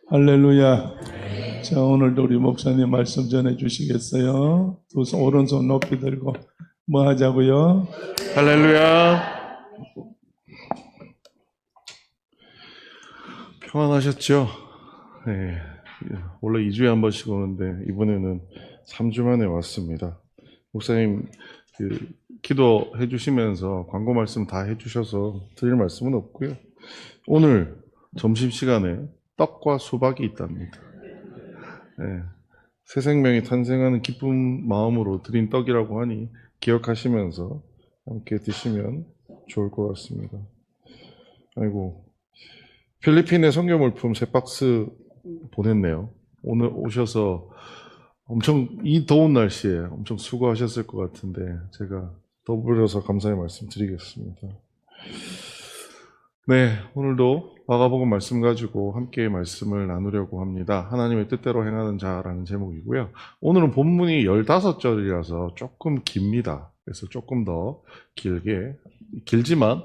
할렐루야. 자, 오늘도 우리 목사님 말씀 전해 주시겠어요? 두 손, 오른손 높이 들고 뭐 하자고요? 할렐루야. 평안하셨죠? 네. 원래 2주에 한 번씩 오는데 이번에는 3주 만에 왔습니다. 목사님 기도해 주시면서 광고 말씀 다 해주셔서 드릴 말씀은 없고요. 오늘 점심시간에 떡과 수박이 있답니다. 네. 새 생명이 탄생하는 기쁜 마음으로 드린 떡이라고 하니 기억하시면서 함께 드시면 좋을 것 같습니다. 아이고, 필리핀에 성경물품 3박스 보냈네요. 오늘 오셔서 엄청 이 더운 날씨에 엄청 수고하셨을 것 같은데 제가 더불어서 감사의 말씀 드리겠습니다. 네, 오늘도 마가복음 말씀 가지고 함께 말씀을 나누려고 합니다. 하나님의 뜻대로 행하는 자라는 제목이고요. 오늘은 본문이 15절이라서 조금 깁니다. 그래서 조금 더 길지만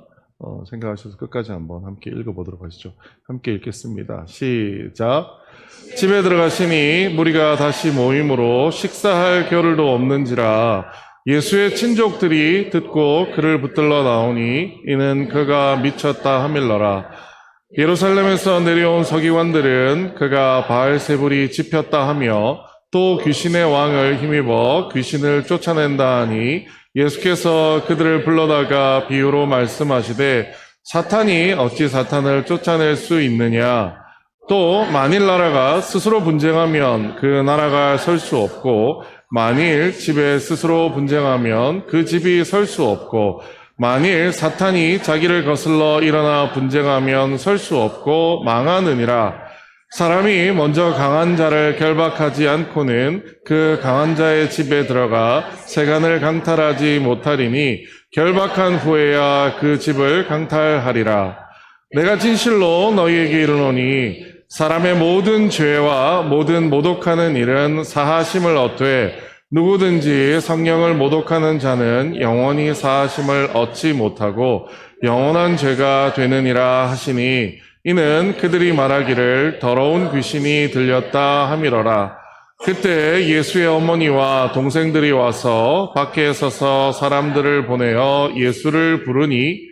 생각하셔서 끝까지 한번 함께 읽어보도록 하시죠. 함께 읽겠습니다. 시작. 집에 들어가시니 무리가 다시 모임으로 식사할 겨를도 없는지라 예수의 친족들이 듣고 그를 붙들러 나오니 이는 그가 미쳤다 하밀러라. 예루살렘에서 내려온 서기관들은 그가 바알세불이 집혔다 하며 또 귀신의 왕을 힘입어 귀신을 쫓아낸다 하니 예수께서 그들을 불러다가 비유로 말씀하시되 사탄이 어찌 사탄을 쫓아낼 수 있느냐. 또 만일 나라가 스스로 분쟁하면 그 나라가 설 수 없고 만일 집에 스스로 분쟁하면 그 집이 설 수 없고 만일 사탄이 자기를 거슬러 일어나 분쟁하면 설 수 없고 망하느니라. 사람이 먼저 강한 자를 결박하지 않고는 그 강한 자의 집에 들어가 세간을 강탈하지 못하리니 결박한 후에야 그 집을 강탈하리라. 내가 진실로 너희에게 이르노니 사람의 모든 죄와 모든 모독하는 일은 사하심을 얻되 누구든지 성령을 모독하는 자는 영원히 사하심을 얻지 못하고 영원한 죄가 되느니라 하시니 이는 그들이 말하기를 더러운 귀신이 들렸다 함이러라. 그때 예수의 어머니와 동생들이 와서 밖에 서서 사람들을 보내어 예수를 부르니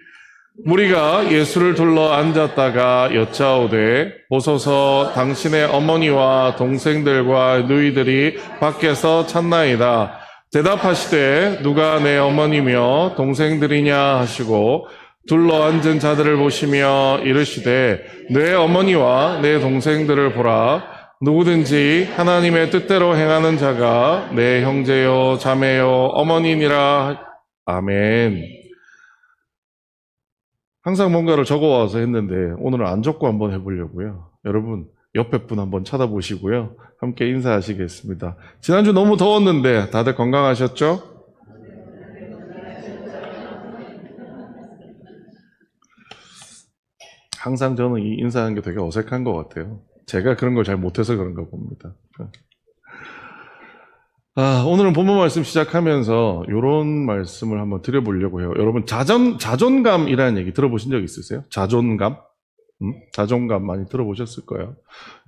무리가 예수를 둘러 앉았다가 여짜오되 보소서 당신의 어머니와 동생들과 누이들이 밖에서 찾나이다. 대답하시되 누가 내 어머니며 동생들이냐 하시고 둘러 앉은 자들을 보시며 이르시되 내 어머니와 내 동생들을 보라. 누구든지 하나님의 뜻대로 행하는 자가 내 형제요 자매요 어머니니라. 아멘. 항상 뭔가를 적어와서 했는데 오늘은 안 적고 한번 해보려고요. 여러분 옆에 분 한번 쳐다보시고요. 함께 인사하시겠습니다. 지난주 너무 더웠는데 다들 건강하셨죠? 항상 저는 이 인사하는 게 되게 어색한 것 같아요. 제가 그런 걸 잘 못해서 그런가 봅니다. 오늘은 본문 말씀 시작하면서 이런 말씀을 한번 드려보려고 해요. 여러분, 자존감이라는 얘기 들어보신 적 있으세요? 자존감? 자존감 많이 들어보셨을 거예요.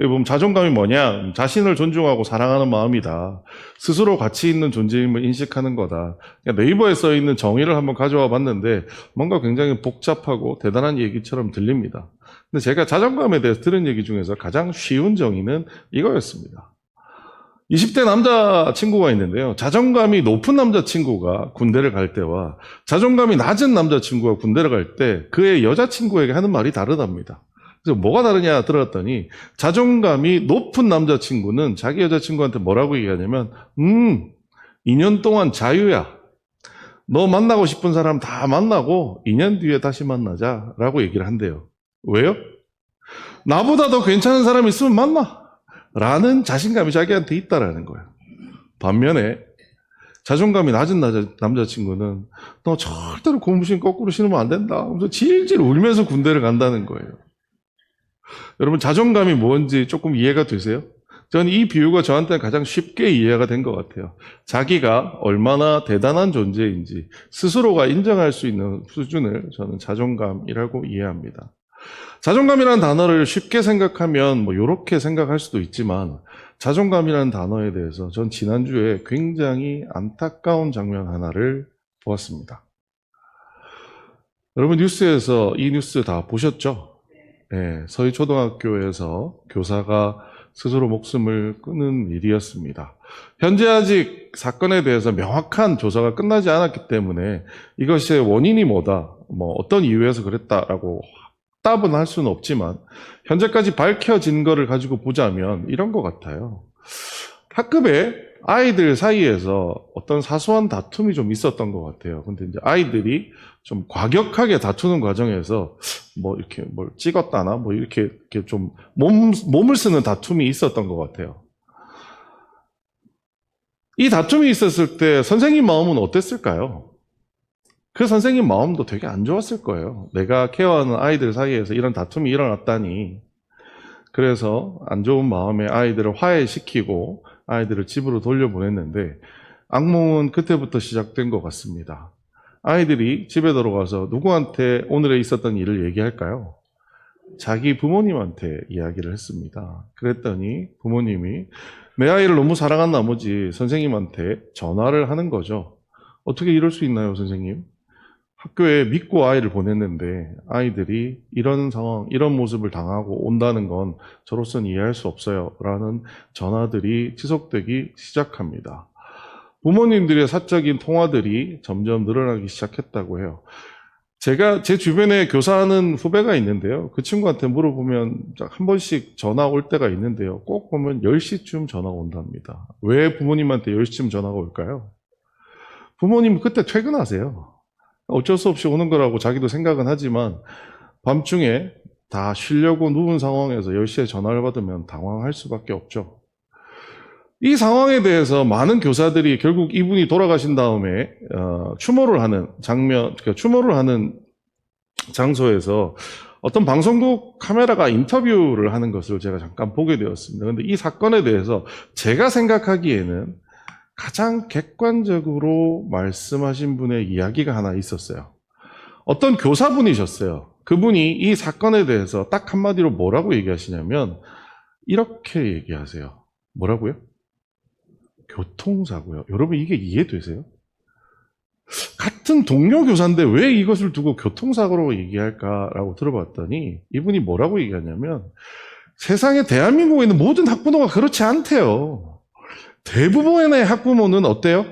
여기 보면 자존감이 뭐냐? 자신을 존중하고 사랑하는 마음이다. 스스로 가치 있는 존재임을 인식하는 거다. 네이버에 써 있는 정의를 한번 가져와 봤는데 뭔가 굉장히 복잡하고 대단한 얘기처럼 들립니다. 근데 제가 자존감에 대해서 들은 얘기 중에서 가장 쉬운 정의는 이거였습니다. 20대 남자친구가 있는데요. 자존감이 높은 남자친구가 군대를 갈 때와 자존감이 낮은 남자친구가 군대를 갈 때 그의 여자친구에게 하는 말이 다르답니다. 그래서 뭐가 다르냐 들었더니 자존감이 높은 남자친구는 자기 여자친구한테 뭐라고 얘기하냐면 2년 동안 자유야. 너 만나고 싶은 사람 다 만나고 2년 뒤에 다시 만나자 라고 얘기를 한대요. 왜요? 나보다 더 괜찮은 사람이 있으면 만나. 라는 자신감이 자기한테 있다라는 거예요. 반면에 자존감이 낮은 남자친구는 너 절대로 고무신 거꾸로 신으면 안 된다. 그래서 질질 울면서 군대를 간다는 거예요. 여러분 자존감이 뭔지 조금 이해가 되세요? 저는 이 비유가 저한테는 가장 쉽게 이해가 된 것 같아요. 자기가 얼마나 대단한 존재인지 스스로가 인정할 수 있는 수준을 저는 자존감이라고 이해합니다. 자존감이라는 단어를 쉽게 생각하면 뭐 이렇게 생각할 수도 있지만 자존감이라는 단어에 대해서 전 지난주에 굉장히 안타까운 장면 하나를 보았습니다. 여러분 뉴스에서 이 뉴스 다 보셨죠? 네, 서희초등학교에서 교사가 스스로 목숨을 끊은 일이었습니다. 현재 아직 사건에 대해서 명확한 조사가 끝나지 않았기 때문에 이것의 원인이 뭐다, 뭐 어떤 이유에서 그랬다라고 답은 할 수는 없지만 현재까지 밝혀진 거를 가지고 보자면 이런 것 같아요. 학급에 아이들 사이에서 어떤 사소한 다툼이 좀 있었던 것 같아요. 근데 이제 아이들이 좀 과격하게 다투는 과정에서 뭐 이렇게 뭘 찍었다나 뭐 이렇게 좀 몸을 쓰는 다툼이 있었던 것 같아요. 이 다툼이 있었을 때 선생님 마음은 어땠을까요? 그 선생님 마음도 되게 안 좋았을 거예요. 내가 케어하는 아이들 사이에서 이런 다툼이 일어났다니. 그래서 안 좋은 마음에 아이들을 화해시키고 아이들을 집으로 돌려보냈는데 악몽은 그때부터 시작된 것 같습니다. 아이들이 집에 들어가서 누구한테 오늘에 있었던 일을 얘기할까요? 자기 부모님한테 이야기를 했습니다. 그랬더니 부모님이 내 아이를 너무 사랑한 나머지 선생님한테 전화를 하는 거죠. 어떻게 이럴 수 있나요, 선생님? 학교에 믿고 아이를 보냈는데 아이들이 이런 상황, 이런 모습을 당하고 온다는 건 저로서는 이해할 수 없어요. 라는 전화들이 지속되기 시작합니다. 부모님들의 사적인 통화들이 점점 늘어나기 시작했다고 해요. 제가 제 주변에 교사하는 후배가 있는데요. 그 친구한테 물어보면 한 번씩 전화 올 때가 있는데요. 꼭 보면 10시쯤 전화가 온답니다. 왜 부모님한테 10시쯤 전화가 올까요? 부모님 그때 퇴근하세요. 어쩔 수 없이 오는 거라고 자기도 생각은 하지만 밤중에 다 쉬려고 누운 상황에서 10시에 전화를 받으면 당황할 수밖에 없죠. 이 상황에 대해서 많은 교사들이 결국 이분이 돌아가신 다음에 추모를 하는 장면, 그러니까 추모를 하는 장소에서 어떤 방송국 카메라가 인터뷰를 하는 것을 제가 잠깐 보게 되었습니다. 그런데 이 사건에 대해서 제가 생각하기에는 가장 객관적으로 말씀하신 분의 이야기가 하나 있었어요. 어떤 교사분이셨어요. 그분이 이 사건에 대해서 딱 한마디로 뭐라고 얘기하시냐면 이렇게 얘기하세요. 뭐라고요? 교통사고요. 여러분 이게 이해되세요? 같은 동료 교사인데 왜 이것을 두고 교통사고로 얘기할까라고 들어봤더니 이분이 뭐라고 얘기하냐면 세상에 대한민국에 있는 모든 학부모가 그렇지 않대요. 대부분의 학부모는 어때요?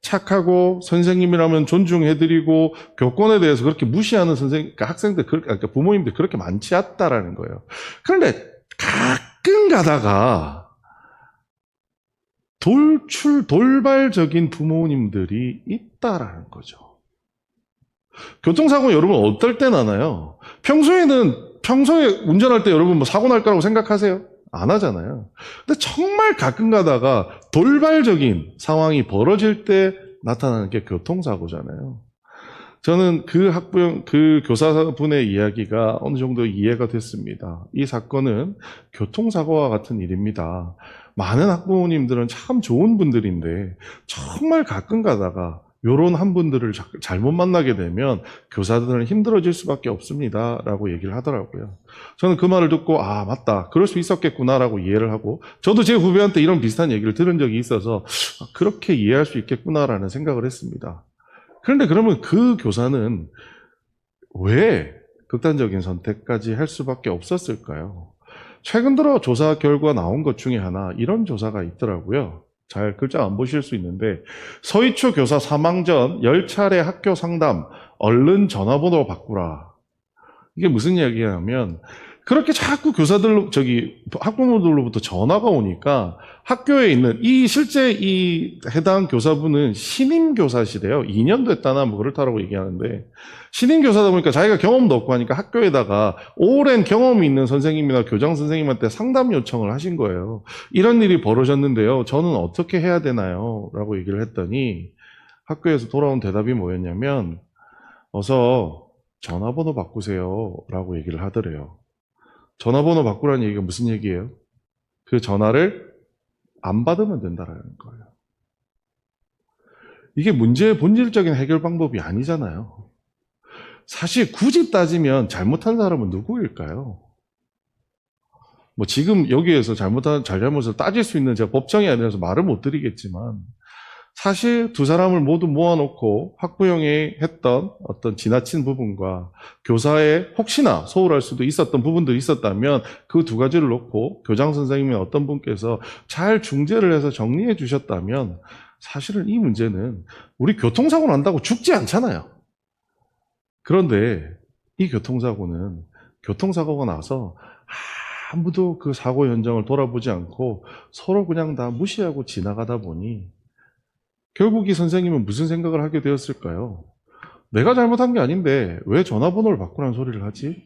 착하고 선생님이라면 존중해드리고 교권에 대해서 그렇게 무시하는 그러니까 학생들, 그러니까 부모님들 그렇게 많지 않다라는 거예요. 그런데 가끔 가다가 돌발적인 부모님들이 있다라는 거죠. 교통사고 여러분 어떨 때 나나요? 평소에 운전할 때 여러분 뭐 사고 날 거라고 생각하세요? 안 하잖아요. 근데 정말 가끔 가다가 돌발적인 상황이 벌어질 때 나타나는 게 교통사고잖아요. 저는 그 교사분의 이야기가 어느 정도 이해가 됐습니다. 이 사건은 교통사고와 같은 일입니다. 많은 학부모님들은 참 좋은 분들인데 정말 가끔 가다가 요런 한 분들을 잘못 만나게 되면 교사들은 힘들어질 수밖에 없습니다. 라고 얘기를 하더라고요. 저는 그 말을 듣고 아 맞다. 그럴 수 있었겠구나라고 이해를 하고 저도 제 후배한테 이런 비슷한 얘기를 들은 적이 있어서 그렇게 이해할 수 있겠구나라는 생각을 했습니다. 그런데 그러면 그 교사는 왜 극단적인 선택까지 할 수밖에 없었을까요? 최근 들어 조사 결과 나온 것 중에 하나 이런 조사가 있더라고요. 잘 글자 안 보실 수 있는데 서희초 교사 사망 전 10차례 학교 상담 얼른 전화번호 바꾸라. 이게 무슨 이야기냐면 그렇게 자꾸 학부모들로부터 전화가 오니까 학교에 있는 실제 해당 교사분은 신임 교사시래요. 2년 됐다나 뭐 그렇다라고 얘기하는데 신임 교사다 보니까 자기가 경험도 없고 하니까 학교에다가 오랜 경험이 있는 선생님이나 교장 선생님한테 상담 요청을 하신 거예요. 이런 일이 벌어졌는데요. 저는 어떻게 해야 되나요? 라고 얘기를 했더니 학교에서 돌아온 대답이 뭐였냐면 어서 전화번호 바꾸세요. 라고 얘기를 하더래요. 전화번호 바꾸라는 얘기가 무슨 얘기예요? 그 전화를 안 받으면 된다라는 거예요. 이게 문제의 본질적인 해결 방법이 아니잖아요. 사실 굳이 따지면 잘못한 사람은 누구일까요? 뭐 지금 여기에서 잘잘못을 따질 수 있는 제가 법정이 아니라서 말을 못 드리겠지만 사실 두 사람을 모두 모아놓고 학부형이 했던 어떤 지나친 부분과 교사의 혹시나 소홀할 수도 있었던 부분들이 있었다면 그 두 가지를 놓고 교장 선생님이 어떤 분께서 잘 중재를 해서 정리해 주셨다면 사실은 이 문제는 우리 교통사고 난다고 죽지 않잖아요. 그런데 이 교통사고는 교통사고가 나서 아무도 그 사고 현장을 돌아보지 않고 서로 그냥 다 무시하고 지나가다 보니 결국 이 선생님은 무슨 생각을 하게 되었을까요? 내가 잘못한 게 아닌데 왜 전화번호를 바꾸라는 소리를 하지?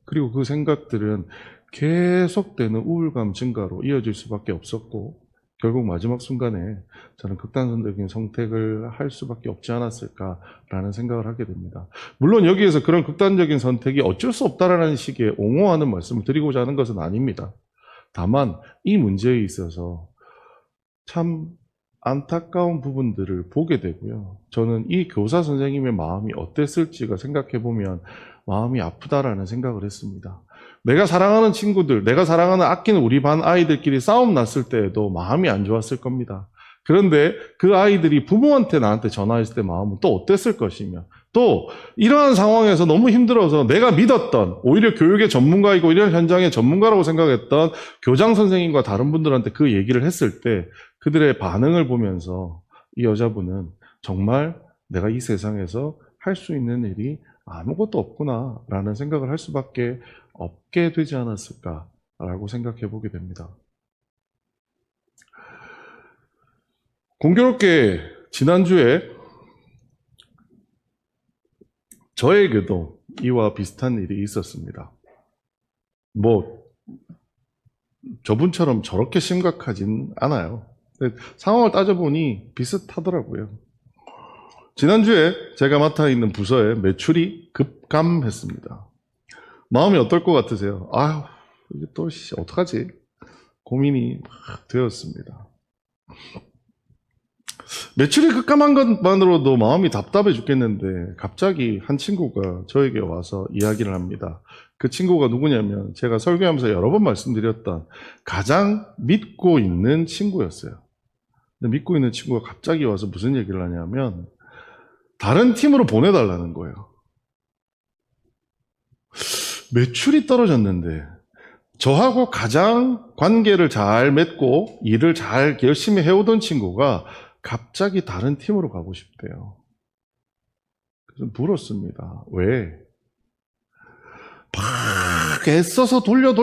그리고 그 생각들은 계속되는 우울감 증가로 이어질 수밖에 없었고 결국 마지막 순간에 저는 극단적인 선택을 할 수밖에 없지 않았을까라는 생각을 하게 됩니다. 물론 여기에서 그런 극단적인 선택이 어쩔 수 없다라는 식의 옹호하는 말씀을 드리고자 하는 것은 아닙니다. 다만 이 문제에 있어서 참 안타까운 부분들을 보게 되고요. 저는 이 교사 선생님의 마음이 어땠을지가 생각해보면 마음이 아프다라는 생각을 했습니다. 내가 사랑하는 친구들, 내가 사랑하는 아끼는 우리 반 아이들끼리 싸움 났을 때에도 마음이 안 좋았을 겁니다. 그런데 그 아이들이 부모한테 나한테 전화했을 때 마음은 또 어땠을 것이며 또 이러한 상황에서 너무 힘들어서 내가 믿었던 오히려 교육의 전문가이고 이런 현장의 전문가라고 생각했던 교장 선생님과 다른 분들한테 그 얘기를 했을 때 그들의 반응을 보면서 이 여자분은 정말 내가 이 세상에서 할 수 있는 일이 아무것도 없구나라는 생각을 할 수밖에 없게 되지 않았을까라고 생각해 보게 됩니다. 공교롭게 지난주에 저에게도 이와 비슷한 일이 있었습니다. 뭐 저분처럼 저렇게 심각하진 않아요. 근데 상황을 따져보니 비슷하더라고요. 지난주에 제가 맡아 있는 부서에 매출이 급감했습니다. 마음이 어떨 것 같으세요? 아휴, 이게 또 어떡하지? 고민이 되었습니다. 매출이 급감한 것만으로도 마음이 답답해 죽겠는데 갑자기 한 친구가 저에게 와서 이야기를 합니다. 그 친구가 누구냐면 제가 설교하면서 여러 번 말씀드렸던 가장 믿고 있는 친구였어요. 근데 믿고 있는 친구가 갑자기 와서 무슨 얘기를 하냐면 다른 팀으로 보내달라는 거예요. 매출이 떨어졌는데 저하고 가장 관계를 잘 맺고 일을 잘 열심히 해오던 친구가 갑자기 다른 팀으로 가고 싶대요. 그래서 물었습니다. 왜? 막 애써서 돌려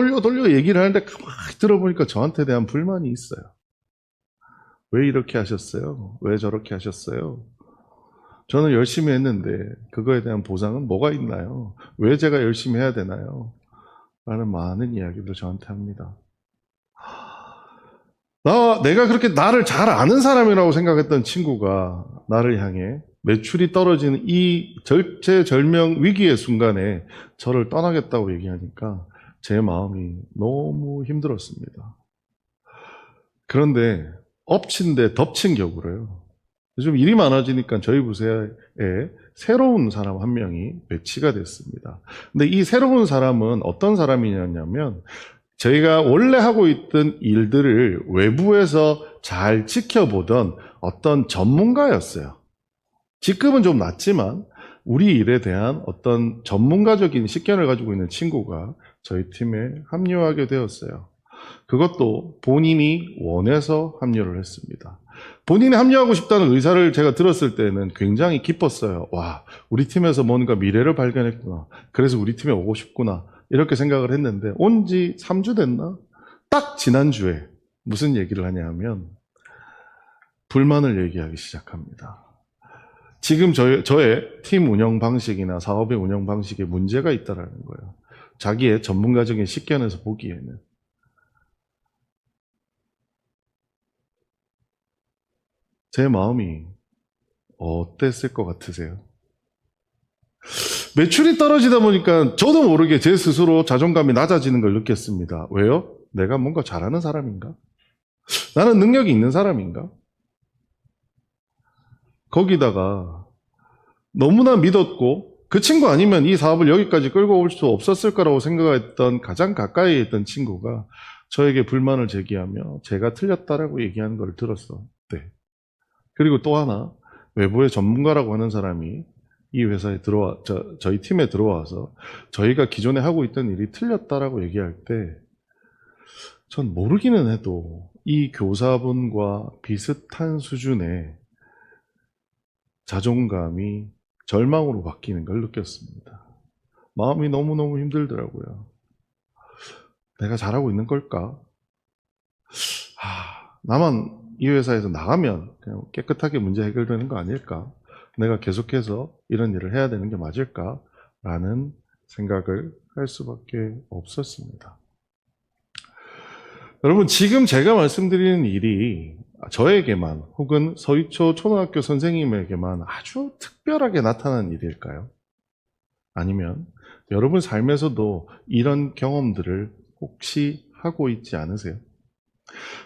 얘기를 하는데 막 들어보니까 저한테 대한 불만이 있어요. 왜 이렇게 하셨어요? 왜 저렇게 하셨어요? 저는 열심히 했는데 그거에 대한 보상은 뭐가 있나요? 왜 제가 열심히 해야 되나요? 라는 많은 이야기를 저한테 합니다. 내가 그렇게 나를 잘 아는 사람이라고 생각했던 친구가 나를 향해 매출이 떨어지는 이 절체절명 위기의 순간에 저를 떠나겠다고 얘기하니까 제 마음이 너무 힘들었습니다. 그런데 엎친 데 덮친 격으로요. 요즘 일이 많아지니까 저희 부서에 새로운 사람 한 명이 배치가 됐습니다. 근데 이 새로운 사람은 어떤 사람이냐면 저희가 원래 하고 있던 일들을 외부에서 잘 지켜보던 어떤 전문가였어요. 직급은 좀 낮지만 우리 일에 대한 어떤 전문가적인 식견을 가지고 있는 친구가 저희 팀에 합류하게 되었어요. 그것도 본인이 원해서 합류를 했습니다. 본인이 합류하고 싶다는 의사를 제가 들었을 때는 굉장히 기뻤어요. 와, 우리 팀에서 뭔가 미래를 발견했구나. 그래서 우리 팀에 오고 싶구나. 이렇게 생각을 했는데 온 지 3주 됐나? 딱 지난주에 무슨 얘기를 하냐 하면 불만을 얘기하기 시작합니다. 지금 저의 팀 운영 방식이나 사업의 운영 방식에 문제가 있다라는 거예요. 자기의 전문가적인 식견에서 보기에는. 제 마음이 어땠을 것 같으세요? 매출이 떨어지다 보니까 저도 모르게 제 스스로 자존감이 낮아지는 걸 느꼈습니다. 왜요? 내가 뭔가 잘하는 사람인가? 나는 능력이 있는 사람인가? 거기다가 너무나 믿었고 그 친구 아니면 이 사업을 여기까지 끌고 올 수 없었을 거라고 생각했던 가장 가까이에 있던 친구가 저에게 불만을 제기하며 제가 틀렸다라고 얘기하는 걸 들었어. 네. 그리고 또 하나, 외부의 전문가라고 하는 사람이 이 회사에 저희 팀에 들어와서 저희가 기존에 하고 있던 일이 틀렸다라고 얘기할 때 전 모르기는 해도 이 교사분과 비슷한 수준의 자존감이 절망으로 바뀌는 걸 느꼈습니다. 마음이 너무너무 힘들더라고요. 내가 잘하고 있는 걸까? 나만 이 회사에서 나가면 그냥 깨끗하게 문제 해결되는 거 아닐까? 내가 계속해서 이런 일을 해야 되는 게 맞을까? 라는 생각을 할 수밖에 없었습니다. 여러분, 지금 제가 말씀드리는 일이 저에게만 혹은 서희초 초등학교 선생님에게만 아주 특별하게 나타난 일일까요? 아니면 여러분 삶에서도 이런 경험들을 혹시 하고 있지 않으세요?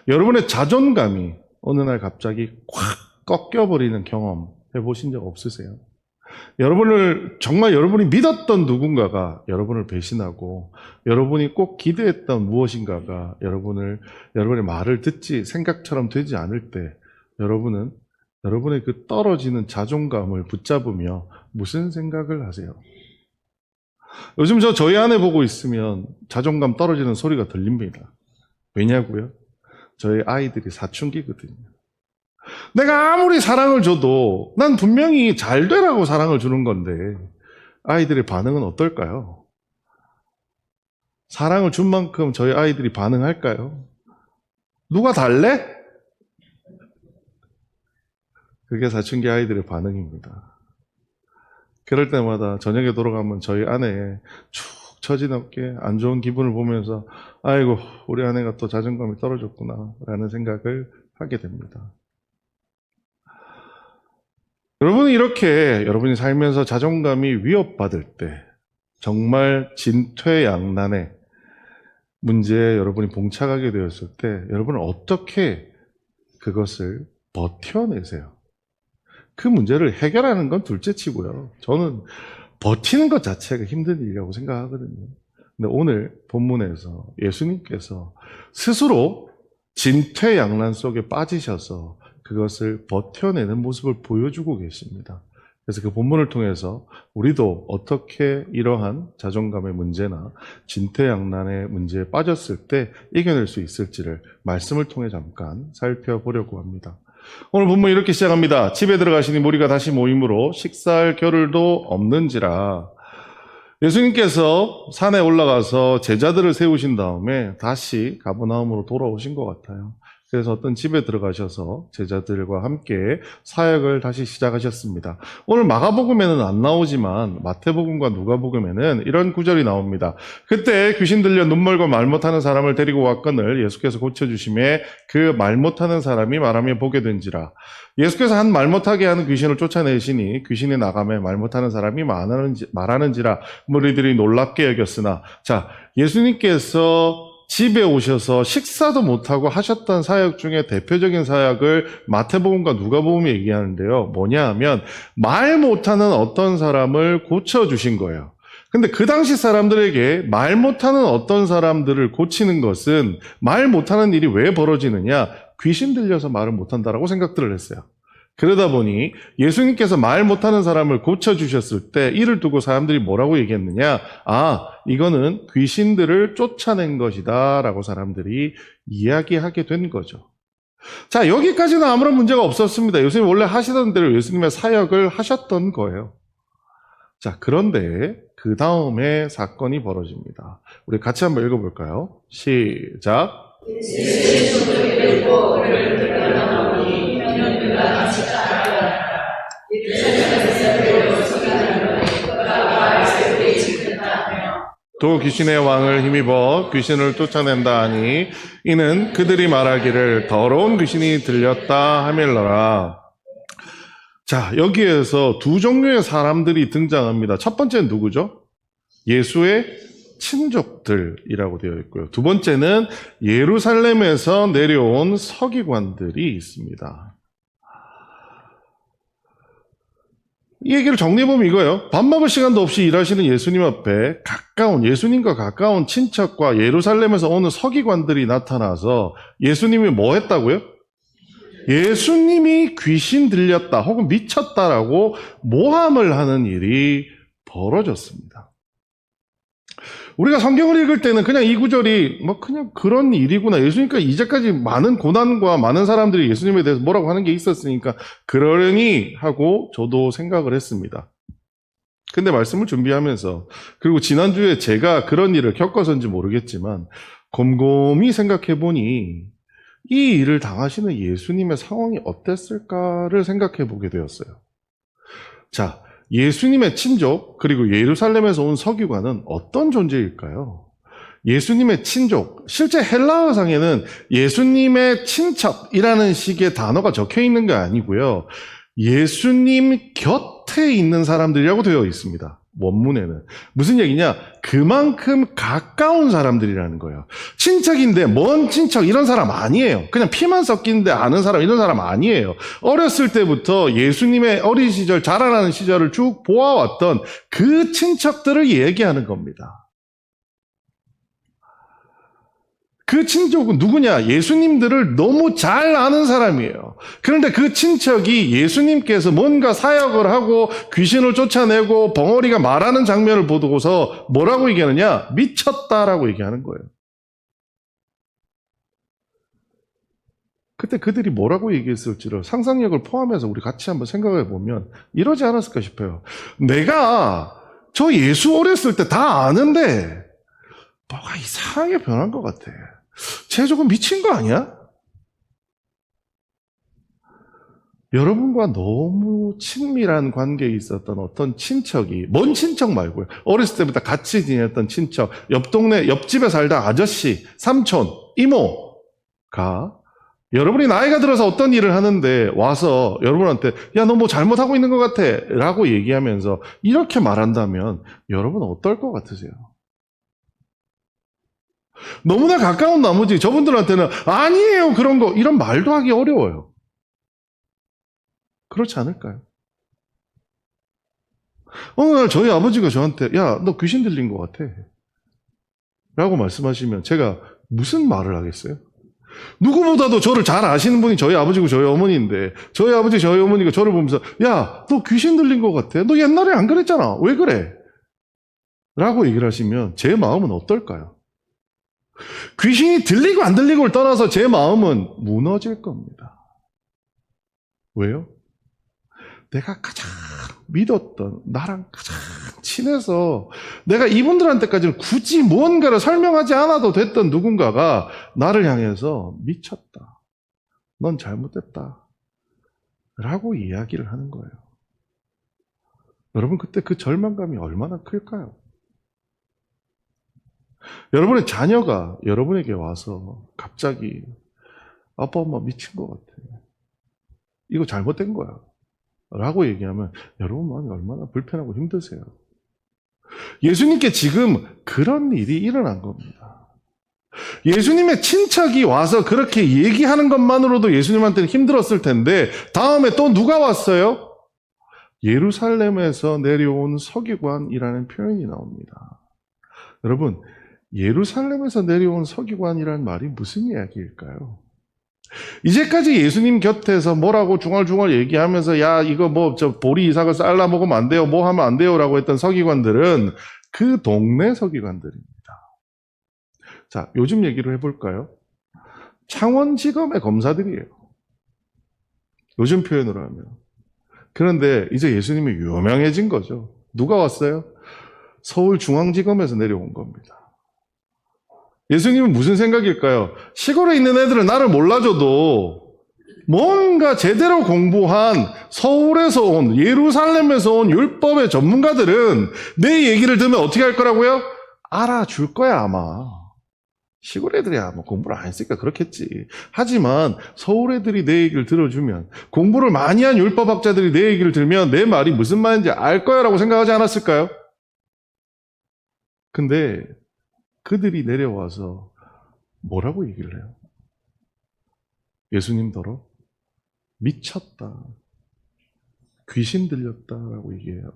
여러분의 자존감이 어느 날 갑자기 콱 꺾여버리는 경험 해보신 적 없으세요? 정말 여러분이 믿었던 누군가가 여러분을 배신하고 여러분이 꼭 기대했던 무엇인가가 여러분의 말을 듣지 생각처럼 되지 않을 때 여러분의 그 떨어지는 자존감을 붙잡으며 무슨 생각을 하세요? 요즘 저희 아내 보고 있으면 자존감 떨어지는 소리가 들립니다. 왜냐고요? 저희 아이들이 사춘기거든요. 내가 아무리 사랑을 줘도 난 분명히 잘 되라고 사랑을 주는 건데 아이들의 반응은 어떨까요? 사랑을 준 만큼 저희 아이들이 반응할까요? 누가 달래? 그게 사춘기 아이들의 반응입니다. 그럴 때마다 저녁에 돌아가면 저희 아내의 축 처진 어깨, 안 좋은 기분을 보면서 아이고 우리 아내가 또 자존감이 떨어졌구나 라는 생각을 하게 됩니다. 여러분이 이렇게 여러분이 살면서 자존감이 위협받을 때 정말 진퇴양난의 문제에 여러분이 봉착하게 되었을 때 여러분은 어떻게 그것을 버텨내세요? 그 문제를 해결하는 건 둘째치고요. 저는 버티는 것 자체가 힘든 일이라고 생각하거든요. 근데 오늘 본문에서 예수님께서 스스로 진퇴양난 속에 빠지셔서 그것을 버텨내는 모습을 보여주고 계십니다. 그래서 그 본문을 통해서 우리도 어떻게 이러한 자존감의 문제나 진퇴양난의 문제에 빠졌을 때 이겨낼 수 있을지를 말씀을 통해 잠깐 살펴보려고 합니다. 오늘 본문 이렇게 시작합니다. 집에 들어가시니 무리가 다시 모임으로 식사할 겨를도 없는지라. 예수님께서 산에 올라가서 제자들을 세우신 다음에 다시 가버나움으로 돌아오신 것 같아요. 그래서 어떤 집에 들어가셔서 제자들과 함께 사역을 다시 시작하셨습니다. 오늘 마가복음에는 안 나오지만 마태복음과 누가복음에는 이런 구절이 나옵니다. 그때 귀신 들려 눈멀고 말 못하는 사람을 데리고 왔거늘 예수께서 고쳐주심에 그 말 못하는 사람이 말하며 보게 된지라. 예수께서 한 말 못하게 하는 귀신을 쫓아내시니 귀신이 나가며 말 못하는 사람이 말하는지라 무리들이 놀랍게 여겼으나, 자, 예수님께서 집에 오셔서 식사도 못하고 하셨던 사역 중에 대표적인 사역을 마태복음과 누가복음이 얘기하는데요. 뭐냐 하면 말 못하는 어떤 사람을 고쳐주신 거예요. 근데 그 당시 사람들에게 말 못하는 어떤 사람들을 고치는 것은 말 못하는 일이 왜 벌어지느냐? 귀신 들려서 말을 못한다라고 생각들을 했어요. 그러다 보니 예수님께서 말 못하는 사람을 고쳐주셨을 때 이를 두고 사람들이 뭐라고 얘기했느냐? 이거는 귀신들을 쫓아낸 것이다 라고 사람들이 이야기하게 된 거죠. 자, 여기까지는 아무런 문제가 없었습니다. 예수님 원래 하시던 대로 예수님의 사역을 하셨던 거예요. 자, 그런데 그 다음에 사건이 벌어집니다. 우리 같이 한번 읽어볼까요? 시작. 또 귀신의 왕을 힘입어 귀신을 쫓아낸다 하니 이는 그들이 말하기를 더러운 귀신이 들렸다 하밀러라. 자, 여기에서 두 종류의 사람들이 등장합니다. 첫 번째는 누구죠? 예수의 친족들이라고 되어 있고요. 두 번째는 예루살렘에서 내려온 서기관들이 있습니다. 이 얘기를 정리해보면 이거예요. 밥 먹을 시간도 없이 일하시는 예수님 앞에 예수님과 가까운 친척과 예루살렘에서 오는 서기관들이 나타나서 예수님이 뭐 했다고요? 예수님이 귀신 들렸다 혹은 미쳤다라고 모함을 하는 일이 벌어졌습니다. 우리가 성경을 읽을 때는 그냥 이 구절이 그냥 그런 일이구나. 예수님과 이제까지 많은 고난과 많은 사람들이 예수님에 대해서 뭐라고 하는 게 있었으니까 그러려니 하고 저도 생각을 했습니다. 근데 말씀을 준비하면서 그리고 지난주에 제가 그런 일을 겪어서인지 모르겠지만 곰곰이 생각해 보니 이 일을 당하시는 예수님의 상황이 어땠을까를 생각해 보게 되었어요. 자, 예수님의 친족 그리고 예루살렘에서 온 서기관은 어떤 존재일까요? 예수님의 친족, 실제 헬라어상에는 예수님의 친척이라는 식의 단어가 적혀 있는 게 아니고요. 예수님 곁에 있는 사람들이라고 되어 있습니다. 원문에는. 무슨 얘기냐? 그만큼 가까운 사람들이라는 거예요. 친척인데 먼 친척 이런 사람 아니에요. 그냥 피만 섞이는데 아는 사람 이런 사람 아니에요. 어렸을 때부터 예수님의 어린 시절, 자라나는 시절을 쭉 보아왔던 그 친척들을 얘기하는 겁니다. 그 친족은 누구냐? 예수님들을 너무 잘 아는 사람이에요. 그런데 그 친척이 예수님께서 뭔가 사역을 하고 귀신을 쫓아내고 벙어리가 말하는 장면을 보고서 뭐라고 얘기하느냐? 미쳤다라고 얘기하는 거예요. 그때 그들이 뭐라고 얘기했을지를 상상력을 포함해서 우리 같이 한번 생각해 보면 이러지 않았을까 싶어요. 내가 저 예수 어렸을 때 다 아는데 뭐가 이상하게 변한 것 같아. 쟤 조금 미친 거 아니야? 여러분과 너무 친밀한 관계에 있었던 어떤 친척이, 먼 친척 말고요. 어렸을 때부터 같이 지냈던 친척, 옆 동네, 옆집에 살다 아저씨, 삼촌, 이모가 여러분이 나이가 들어서 어떤 일을 하는데 와서 여러분한테 야, 너 뭐 잘못하고 있는 것 같아 라고 얘기하면서 이렇게 말한다면 여러분 어떨 것 같으세요? 너무나 가까운 나머지 저분들한테는 아니에요 그런 거 이런 말도 하기 어려워요. 그렇지 않을까요? 어느 날 저희 아버지가 저한테 야, 너 귀신 들린 것 같아 라고 말씀하시면 제가 무슨 말을 하겠어요? 누구보다도 저를 잘 아시는 분이 저희 아버지고 저희 어머니인데 저희 아버지 저희 어머니가 저를 보면서 야, 너 귀신 들린 것 같아. 너 옛날에 안 그랬잖아. 왜 그래? 라고 얘기를 하시면 제 마음은 어떨까요? 귀신이 들리고 안 들리고를 떠나서 제 마음은 무너질 겁니다. 왜요? 내가 가장 믿었던, 나랑 가장 친해서 내가 이분들한테까지는 굳이 무언가를 설명하지 않아도 됐던 누군가가 나를 향해서 미쳤다. 넌 잘못됐다. 라고 이야기를 하는 거예요. 여러분 그때 그 절망감이 얼마나 클까요? 여러분의 자녀가 여러분에게 와서 갑자기 아빠 엄마 미친 것 같아. 이거 잘못된 거야. 라고 얘기하면 여러분 마음이 얼마나 불편하고 힘드세요. 예수님께 지금 그런 일이 일어난 겁니다. 예수님의 친척이 와서 그렇게 얘기하는 것만으로도 예수님한테는 힘들었을 텐데 다음에 또 누가 왔어요? 예루살렘에서 내려온 서기관이라는 표현이 나옵니다. 여러분 예루살렘에서 내려온 서기관이라는 말이 무슨 이야기일까요? 이제까지 예수님 곁에서 뭐라고 중얼중얼 얘기하면서 야 이거 뭐 저 보리 이삭을 삶아 먹으면 안 돼요 뭐 하면 안 돼요라고 했던 서기관들은 그 동네 서기관들입니다. 자 요즘 얘기를 해볼까요? 창원지검의 검사들이에요. 요즘 표현으로 하면. 그런데 이제 예수님이 유명해진 거죠. 누가 왔어요? 서울중앙지검에서 내려온 겁니다. 예수님은 무슨 생각일까요? 시골에 있는 애들은 나를 몰라줘도 뭔가 제대로 공부한 서울에서 온 예루살렘에서 온 율법의 전문가들은 내 얘기를 들으면 어떻게 할 거라고요? 알아줄 거야 아마. 시골 애들이야 뭐 공부를 안 했으니까 그렇겠지. 하지만 서울 애들이 내 얘기를 들어주면 공부를 많이 한 율법학자들이 내 얘기를 들으면 내 말이 무슨 말인지 알 거야 라고 생각하지 않았을까요? 근데 그들이 내려와서 뭐라고 얘기를 해요? 예수님더러 미쳤다. 귀신 들렸다라고 얘기해요.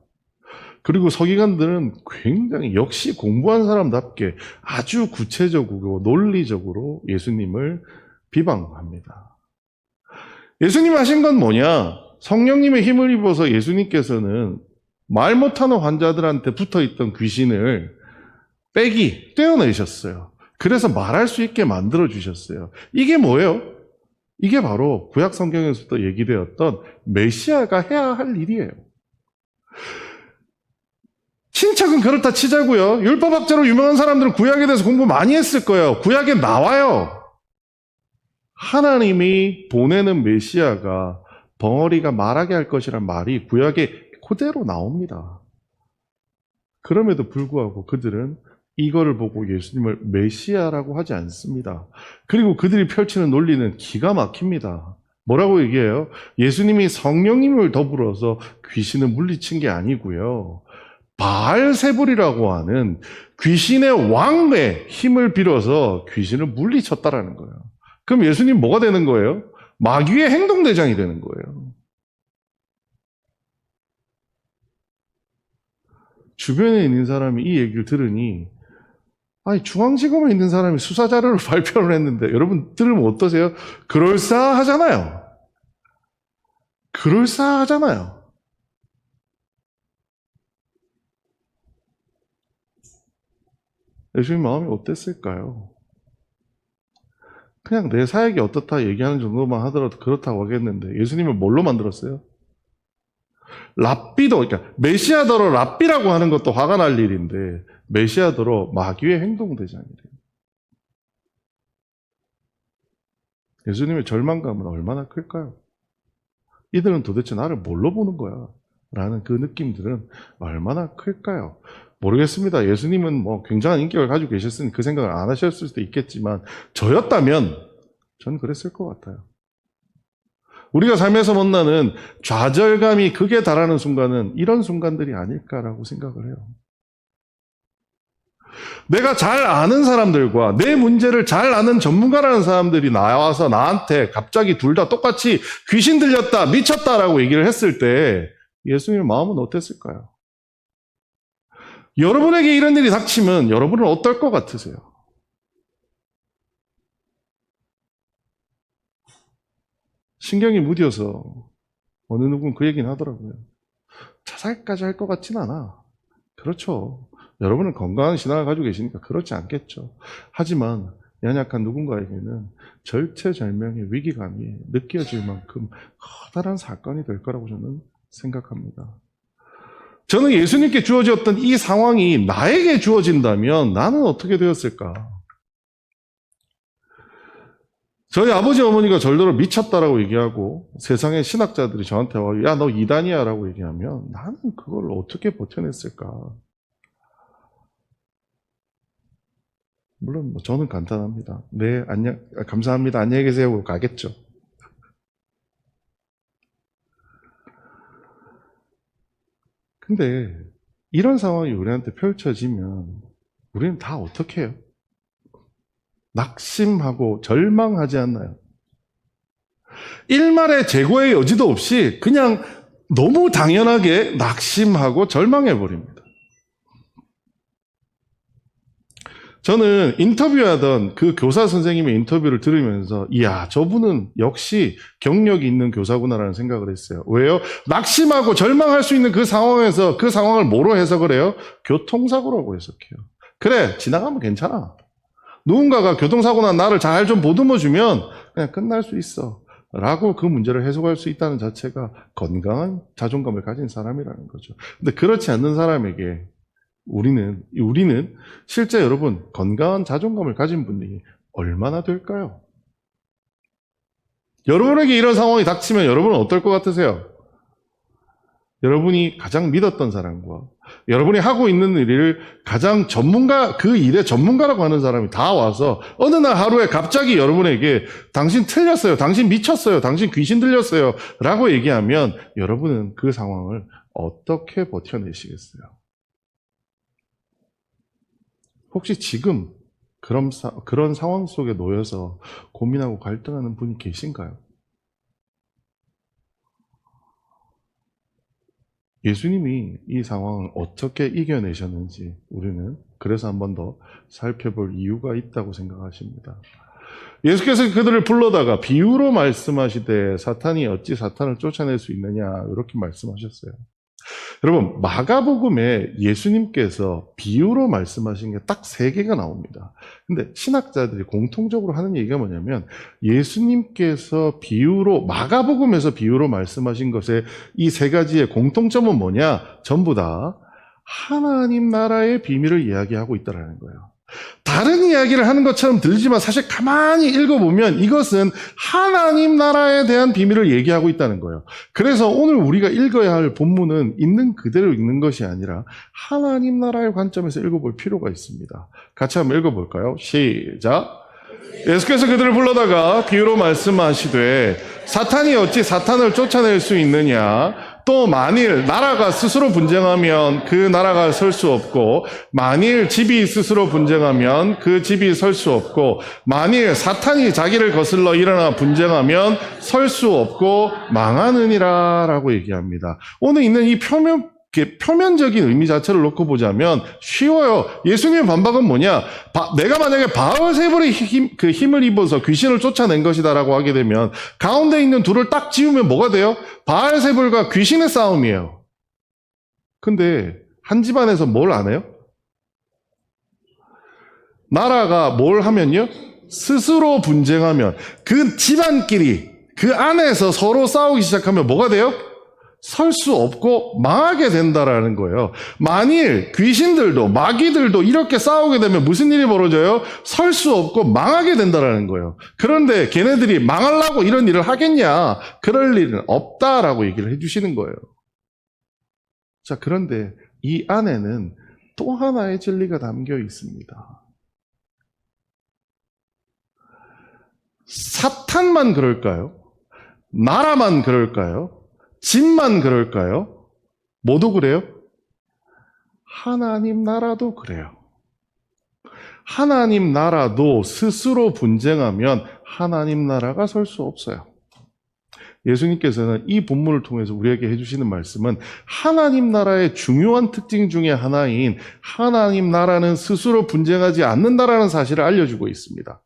그리고 서기관들은 굉장히 역시 공부한 사람답게 아주 구체적이고 논리적으로 예수님을 비방합니다. 예수님 하신 건 뭐냐? 성령님의 힘을 입어서 예수님께서는 말 못하는 환자들한테 붙어있던 귀신을 떼어내셨어요. 그래서 말할 수 있게 만들어 주셨어요. 이게 뭐예요? 이게 바로 구약 성경에서도 얘기되었던 메시아가 해야 할 일이에요. 친척은 그렇다 치자고요. 율법학자로 유명한 사람들은 구약에 대해서 공부 많이 했을 거예요. 구약에 나와요. 하나님이 보내는 메시아가 벙어리가 말하게 할 것이란 말이 구약에 그대로 나옵니다. 그럼에도 불구하고 그들은 이거를 보고 예수님을 메시아라고 하지 않습니다. 그리고 그들이 펼치는 논리는 기가 막힙니다. 뭐라고 얘기해요? 예수님이 성령님을 더불어서 귀신을 물리친 게 아니고요. 바알세불이라고 하는 귀신의 왕의 힘을 빌어서 귀신을 물리쳤다라는 거예요. 그럼 예수님 뭐가 되는 거예요? 마귀의 행동대장이 되는 거예요. 주변에 있는 사람이 이 얘기를 들으니 아니 중앙지검에 있는 사람이 수사자료를 발표를 했는데 여러분 들으면 어떠세요? 그럴싸하잖아요. 그럴싸하잖아요. 예수님 마음이 어땠을까요? 그냥 내 사역이 어떻다 얘기하는 정도만 하더라도 그렇다고 하겠는데 예수님을 뭘로 만들었어요? 랍비도, 그러니까 메시아더러 랍비라고 하는 것도 화가 날 일인데 메시아더러 마귀의 행동대장이래요. 예수님의 절망감은 얼마나 클까요? 이들은 도대체 나를 뭘로 보는 거야? 라는 그 느낌들은 얼마나 클까요? 모르겠습니다. 예수님은 뭐 굉장한 인격을 가지고 계셨으니 그 생각을 안 하셨을 수도 있겠지만 저였다면 전 그랬을 것 같아요. 우리가 삶에서 만나는 좌절감이 극에 달하는 순간은 이런 순간들이 아닐까라고 생각을 해요. 내가 잘 아는 사람들과 내 문제를 잘 아는 전문가라는 사람들이 나와서 나한테 갑자기 둘 다 똑같이 귀신 들렸다, 미쳤다라고 얘기를 했을 때 예수님의 마음은 어땠을까요? 여러분에게 이런 일이 닥치면 여러분은 어떨 것 같으세요? 신경이 무뎌서 어느 누군 그 얘기는 하더라고요. 자살까지 할 것 같진 않아. 그렇죠. 여러분은 건강한 신앙을 가지고 계시니까 그렇지 않겠죠. 하지만 연약한 누군가에게는 절체절명의 위기감이 느껴질 만큼 커다란 사건이 될 거라고 저는 생각합니다. 저는 예수님께 주어졌던 이 상황이 나에게 주어진다면 나는 어떻게 되었을까? 저희 아버지 어머니가 절대로 미쳤다라고 얘기하고 세상의 신학자들이 저한테 와, 야, 너 이단이야 라고 얘기하면 나는 그걸 어떻게 버텨냈을까? 물론 뭐 저는 간단합니다. 네, 안녕, 감사합니다. 안녕히 계세요. 하고 가겠죠. 근데 이런 상황이 우리한테 펼쳐지면 우리는 다 어떻게 해요? 낙심하고 절망하지 않나요? 일말의 재고의 여지도 없이 그냥 너무 당연하게 낙심하고 절망해버립니다. 저는 인터뷰하던 그 교사 선생님의 인터뷰를 들으면서 이야, 저분은 역시 경력이 있는 교사구나라는 생각을 했어요. 왜요? 낙심하고 절망할 수 있는 그 상황에서 그 상황을 뭐로 해석을 해요? 교통사고라고 해석해요. 그래, 지나가면 괜찮아. 누군가가 교통사고나 나를 잘 좀 보듬어주면 그냥 끝날 수 있어. 라고 그 문제를 해석할 수 있다는 자체가 건강한 자존감을 가진 사람이라는 거죠. 근데 그렇지 않는 사람에게 우리는 실제 여러분 건강한 자존감을 가진 분이 얼마나 될까요? 여러분에게 이런 상황이 닥치면 여러분은 어떨 것 같으세요? 여러분이 가장 믿었던 사람과 여러분이 하고 있는 일을 가장 그 일의 전문가라고 하는 사람이 다 와서 어느 날 하루에 갑자기 여러분에게 당신 틀렸어요, 당신 미쳤어요, 당신 귀신 들렸어요 라고 얘기하면 여러분은 그 상황을 어떻게 버텨내시겠어요? 혹시 지금 그런 상황 속에 놓여서 고민하고 갈등하는 분이 계신가요? 예수님이 이 상황을 어떻게 이겨내셨는지 우리는 그래서 한 번 더 살펴볼 이유가 있다고 생각하십니다. 예수께서 그들을 불러다가 비유로 말씀하시되 사탄이 어찌 사탄을 쫓아낼 수 있느냐 이렇게 말씀하셨어요. 여러분, 마가복음에 예수님께서 비유로 말씀하신 게 딱 3개가 나옵니다. 근데 신학자들이 공통적으로 하는 얘기가 뭐냐면 예수님께서 비유로, 마가복음에서 비유로 말씀하신 것의 이 3가지의 공통점은 뭐냐? 전부 다 하나님 나라의 비밀을 이야기하고 있다는 거예요. 다른 이야기를 하는 것처럼 들리지만 사실 가만히 읽어보면 이것은 하나님 나라에 대한 비밀을 얘기하고 있다는 거예요. 그래서 오늘 우리가 읽어야 할 본문은 있는 그대로 읽는 것이 아니라 하나님 나라의 관점에서 읽어볼 필요가 있습니다. 같이 한번 읽어볼까요? 시작! 예수께서 그들을 불러다가 비유로 말씀하시되 사탄이 어찌 사탄을 쫓아낼 수 있느냐? 또 만일 나라가 스스로 분쟁하면 그 나라가 설 수 없고 만일 집이 스스로 분쟁하면 그 집이 설 수 없고 만일 사탄이 자기를 거슬러 일어나 분쟁하면 설 수 없고 망하느니라 라고 얘기합니다. 오늘 있는 이 표면적인 의미 자체를 놓고 보자면 쉬워요. 예수님의 반박은 뭐냐? 내가 만약에 바알세불의 힘을 입어서 귀신을 쫓아낸 것이다라고 하게 되면 가운데 있는 둘을 딱 지우면 뭐가 돼요? 바알세불과 귀신의 싸움이에요. 근데 한 집안에서 뭘 안 해요? 나라가 뭘 하면요? 스스로 분쟁하면 그 집안끼리 그 안에서 서로 싸우기 시작하면 뭐가 돼요? 설 수 없고 망하게 된다라는 거예요. 만일 귀신들도 마귀들도 이렇게 싸우게 되면 무슨 일이 벌어져요? 설 수 없고 망하게 된다라는 거예요. 그런데 걔네들이 망하려고 이런 일을 하겠냐? 그럴 일은 없다라고 얘기를 해주시는 거예요. 자, 그런데 이 안에는 또 하나의 진리가 담겨 있습니다. 사탄만 그럴까요? 나라만 그럴까요? 집만 그럴까요? 모두 그래요? 하나님 나라도 그래요. 하나님 나라도 스스로 분쟁하면 하나님 나라가 설 수 없어요. 예수님께서는 이 본문을 통해서 우리에게 해주시는 말씀은 하나님 나라의 중요한 특징 중에 하나인 하나님 나라는 스스로 분쟁하지 않는다라는 사실을 알려주고 있습니다.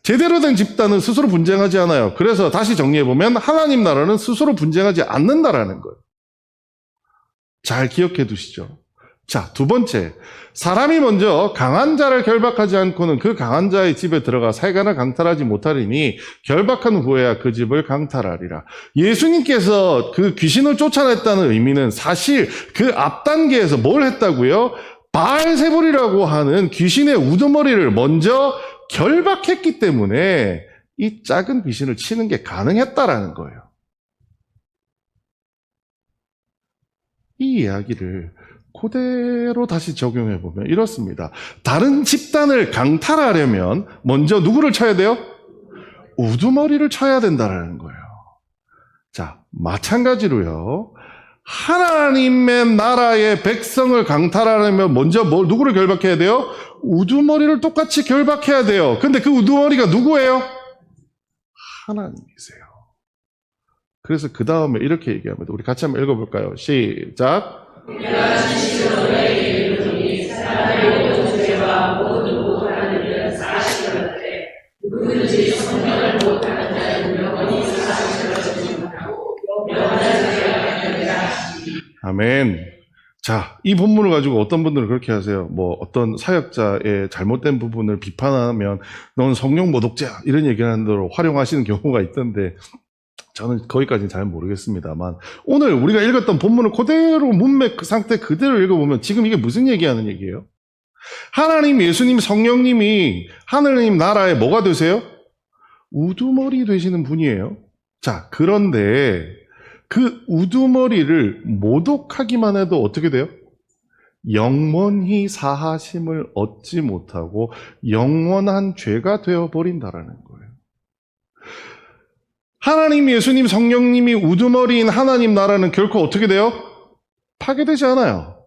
제대로 된 집단은 스스로 분쟁하지 않아요. 그래서 다시 정리해보면 하나님 나라는 스스로 분쟁하지 않는다라는 거예요. 잘 기억해 두시죠. 자, 두 번째, 사람이 먼저 강한 자를 결박하지 않고는 그 강한 자의 집에 들어가 살간을 강탈하지 못하리니 결박한 후에야 그 집을 강탈하리라. 예수님께서 그 귀신을 쫓아냈다는 의미는 사실 그 앞 단계에서 뭘 했다고요? 바알세불이라고 하는 귀신의 우두머리를 먼저 결박했기 때문에 이 작은 귀신을 치는 게 가능했다라는 거예요. 이 이야기를 그대로 다시 적용해 보면 이렇습니다. 다른 집단을 강탈하려면 먼저 누구를 쳐야 돼요? 우두머리를 쳐야 된다라는 거예요. 자, 마찬가지로요. 하나님의 나라의 백성을 강탈하려면 먼저 누구를 결박해야 돼요? 우두머리를 똑같이 결박해야 돼요. 근데 그 우두머리가 누구예요? 하나님이세요. 그래서 그 다음에 이렇게 얘기합니다. 우리 같이 한번 읽어볼까요? 시작. 아멘. 자, 이 본문을 가지고 어떤 분들은 그렇게 하세요. 어떤 사역자의 잘못된 부분을 비판하면 넌 성령 모독자야 이런 얘기를 하는 대로 활용하시는 경우가 있던데 저는 거기까지는 잘 모르겠습니다만 오늘 우리가 읽었던 본문을 그대로 문맥 그 상태 그대로 읽어보면 지금 이게 무슨 얘기하는 얘기예요? 하나님, 예수님, 성령님이 하느님 나라에 뭐가 되세요? 우두머리 되시는 분이에요. 자, 그런데 그 우두머리를 모독하기만 해도 어떻게 돼요? 영원히 사하심을 얻지 못하고 영원한 죄가 되어버린다라는 거예요. 하나님, 예수님, 성령님이 우두머리인 하나님 나라는 결코 어떻게 돼요? 파괴되지 않아요.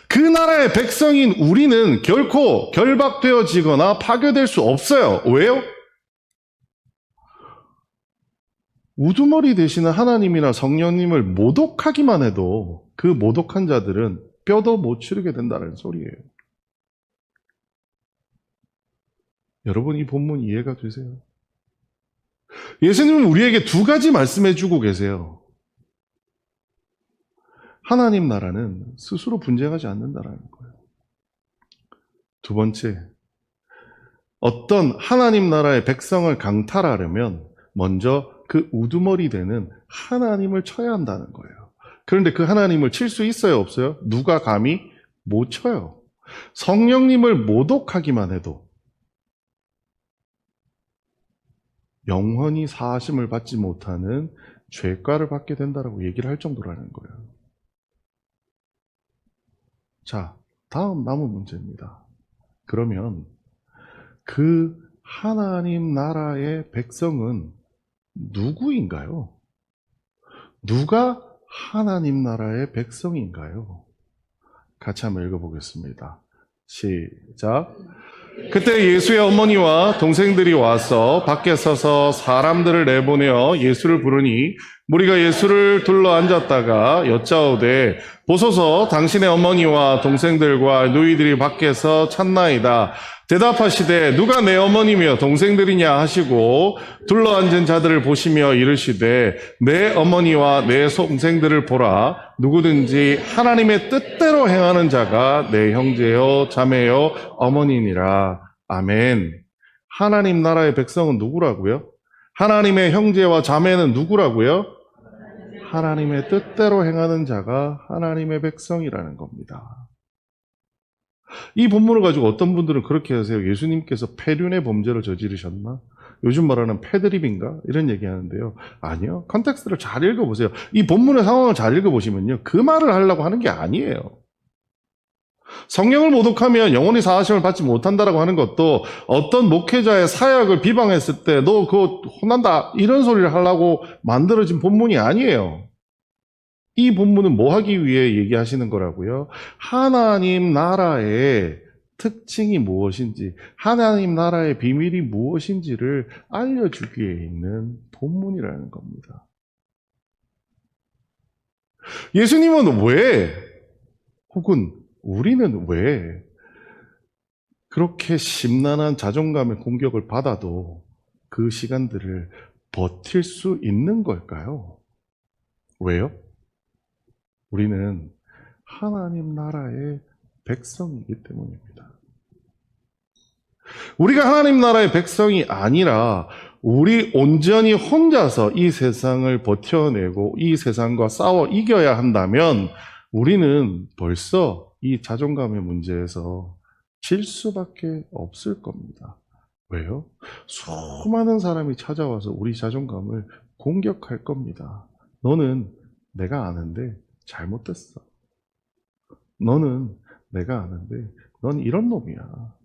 그 나라의 백성인 우리는 결코 결박되어지거나 파괴될 수 없어요. 왜요? 우두머리 되시는 하나님이나 성령님을 모독하기만 해도 그 모독한 자들은 뼈도 못 치르게 된다는 소리예요. 여러분, 이 본문 이해가 되세요? 예수님은 우리에게 두 가지 말씀해 주고 계세요. 하나님 나라는 스스로 분쟁하지 않는다라는 거예요. 두 번째, 어떤 하나님 나라의 백성을 강탈하려면 먼저 그 우두머리 되는 하나님을 쳐야 한다는 거예요. 그런데 그 하나님을 칠 수 있어요, 없어요? 누가 감히? 못 쳐요. 성령님을 모독하기만 해도 영원히 사하심을 받지 못하는 죄가를 받게 된다라고 얘기를 할 정도라는 거예요. 자, 다음 남은 문제입니다. 그러면 그 하나님 나라의 백성은 누구인가요? 누가 하나님 나라의 백성인가요? 같이 한번 읽어보겠습니다. 시작. 그때 예수의 어머니와 동생들이 와서 밖에 서서 사람들을 내보내어 예수를 부르니 무리가 예수를 둘러 앉았다가 여짜오되 보소서 당신의 어머니와 동생들과 누이들이 밖에서 찾나이다. 대답하시되 누가 내 어머니며 동생들이냐 하시고 둘러앉은 자들을 보시며 이르시되 내 어머니와 내 동생들을 보라. 누구든지 하나님의 뜻대로 행하는 자가 내 형제요 자매요 어머니니라. 아멘. 하나님 나라의 백성은 누구라고요? 하나님의 형제와 자매는 누구라고요? 하나님의 뜻대로 행하는 자가 하나님의 백성이라는 겁니다. 이 본문을 가지고 어떤 분들은 그렇게 하세요. 예수님께서 폐륜의 범죄를 저지르셨나? 요즘 말하는 패드립인가? 이런 얘기 하는데요. 아니요. 컨텍스트를 잘 읽어보세요. 이 본문의 상황을 잘 읽어보시면요. 그 말을 하려고 하는 게 아니에요. 성령을 모독하면 영원히 사하심을 받지 못한다라고 하는 것도 어떤 목회자의 사역을 비방했을 때 너 그거 혼난다 이런 소리를 하려고 만들어진 본문이 아니에요. 이 본문은 뭐 하기 위해 얘기하시는 거라고요? 하나님 나라의 특징이 무엇인지, 하나님 나라의 비밀이 무엇인지를 알려주기에 있는 본문이라는 겁니다. 예수님은 왜, 혹은 우리는 왜 그렇게 심란한 자존감의 공격을 받아도 그 시간들을 버틸 수 있는 걸까요? 왜요? 우리는 하나님 나라의 백성이기 때문입니다. 우리가 하나님 나라의 백성이 아니라 우리 온전히 혼자서 이 세상을 버텨내고 이 세상과 싸워 이겨야 한다면 우리는 벌써 이 자존감의 문제에서 질 수밖에 없을 겁니다. 왜요? 수많은 사람이 찾아와서 우리 자존감을 공격할 겁니다. 너는 내가 아는데 잘못됐어. 너는 내가 아는데 넌 이런 놈이야.